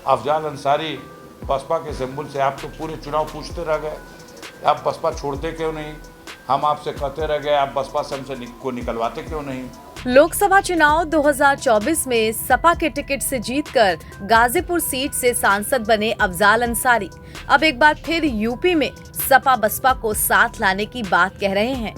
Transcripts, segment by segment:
अफजाल अंसारी बसपा के सिंबल से आप तो पूरे चुनाव पूछते रह गए, आप बसपा छोड़ते क्यों नहीं? हम आपसे कहते रह गए, आप बसपा से हमसे को निकलवाते क्यों नहीं? लोकसभा चुनाव 2024 में सपा के टिकट से जीतकर गाजीपुर सीट से सांसद बने अफजाल अंसारी अब एक बार फिर यूपी में सपा बसपा को साथ लाने की बात कह रहे हैं।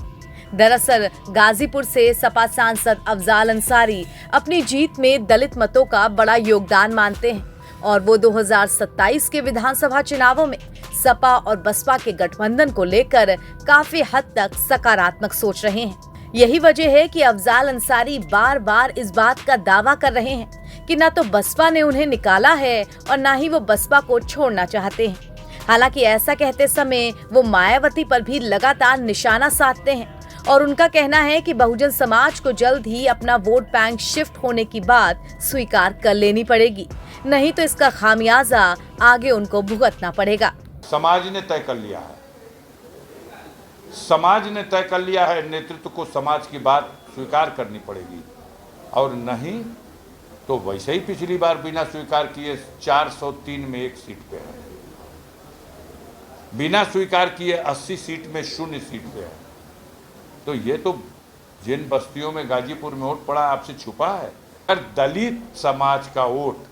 दरअसल गाजीपुर से सपा सांसद अफजाल अंसारी अपनी जीत में दलित मतों का बड़ा योगदान मानते हैं और वो 2027 के विधानसभा चुनावों में सपा और बसपा के गठबंधन को लेकर काफी हद तक सकारात्मक सोच रहे हैं। यही वजह है कि अफजाल अंसारी बार बार इस बात का दावा कर रहे हैं कि न तो बसपा ने उन्हें निकाला है और न ही वो बसपा को छोड़ना चाहते हैं। हालांकि ऐसा कहते समय वो मायावती पर भी लगातार निशाना साधते हैं और उनका कहना है कि बहुजन समाज को जल्द ही अपना वोट बैंक शिफ्ट होने की बात स्वीकार कर लेनी पड़ेगी, नहीं तो इसका खामियाजा आगे उनको भुगतना पड़ेगा। समाज ने तय कर लिया है, समाज ने तय कर लिया है, नेतृत्व को समाज की बात स्वीकार करनी पड़ेगी और नहीं तो वैसे ही पिछली बार बिना स्वीकार किए 403 में 1 सीट पे है, बिना स्वीकार किए 80 सीट में 0 सीट पे है। तो ये तो जिन बस्तियों में गाजीपुर में वोट पड़ा आपसे छुपा है। अगर दलित समाज का वोट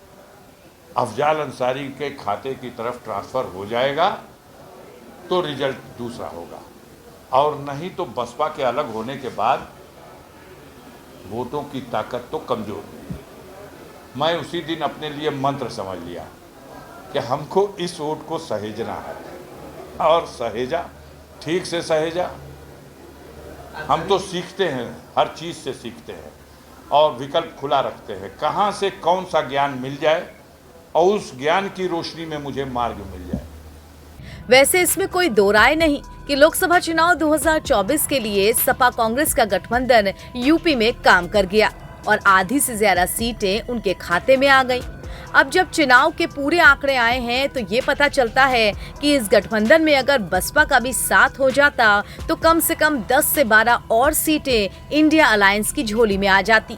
अफजाल अंसारी के खाते की तरफ ट्रांसफर हो जाएगा तो रिजल्ट दूसरा होगा और नहीं तो बसपा के अलग होने के बाद वोटों की ताकत तो कमजोर होगी। मैं उसी दिन अपने लिए मंत्र समझ लिया कि हमको इस वोट को सहेजना है और सहेजा, ठीक से सहेजा। हम तो सीखते हैं, हर चीज़ से सीखते हैं और विकल्प खुला रखते हैं, कहाँ से कौन सा ज्ञान मिल जाए और उस ज्ञान की रोशनी में मुझे मार्ग मिल जाए। वैसे इसमें कोई दो राय नहीं कि लोकसभा चुनाव 2024 के लिए सपा कांग्रेस का गठबंधन यूपी में काम कर गया और आधी से ज्यादा सीटें उनके खाते में आ गईं। अब जब चुनाव के पूरे आंकड़े आए हैं तो ये पता चलता है कि इस गठबंधन में अगर बसपा का भी साथ हो जाता तो कम से कम 10 से 12 और सीटें इंडिया अलायंस की झोली में आ जाती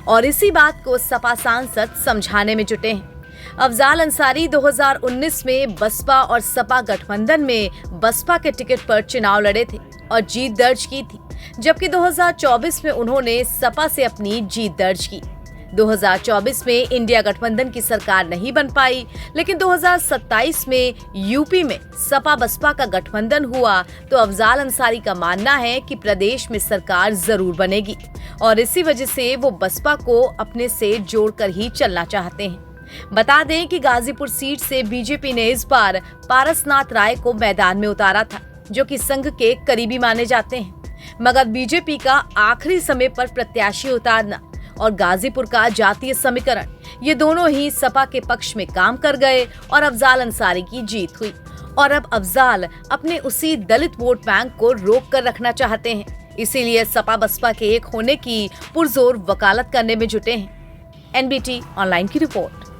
और इसी बात को सपा सांसद समझाने में जुटे हैं। अफजाल अंसारी 2019 में बसपा और सपा गठबंधन में बसपा के टिकट पर चुनाव लड़े थे और जीत दर्ज की थी, जबकि 2024 में उन्होंने सपा से अपनी जीत दर्ज की। 2024 में इंडिया गठबंधन की सरकार नहीं बन पाई, लेकिन 2027 में यूपी में सपा बसपा का गठबंधन हुआ तो अफजाल अंसारी का मानना है कि प्रदेश में सरकार जरूर बनेगी और इसी वजह से वो बसपा को अपने से जोड़कर ही चलना चाहते हैं। बता दें कि गाजीपुर सीट से बीजेपी ने इस बार पारसनाथ राय को मैदान में उतारा था, जो कि संघ के करीबी माने जाते हैं, मगर बीजेपी का आखिरी समय पर प्रत्याशी उतारना और गाजीपुर का जातीय समीकरण, ये दोनों ही सपा के पक्ष में काम कर गए और अफजाल अंसारी की जीत हुई और अब अफजाल अपने उसी दलित वोट बैंक को रोक कर रखना चाहते हैं। इसीलिए सपा बसपा के एक होने की पुरजोर वकालत करने में जुटे हैं। एनबीटी ऑनलाइन की रिपोर्ट।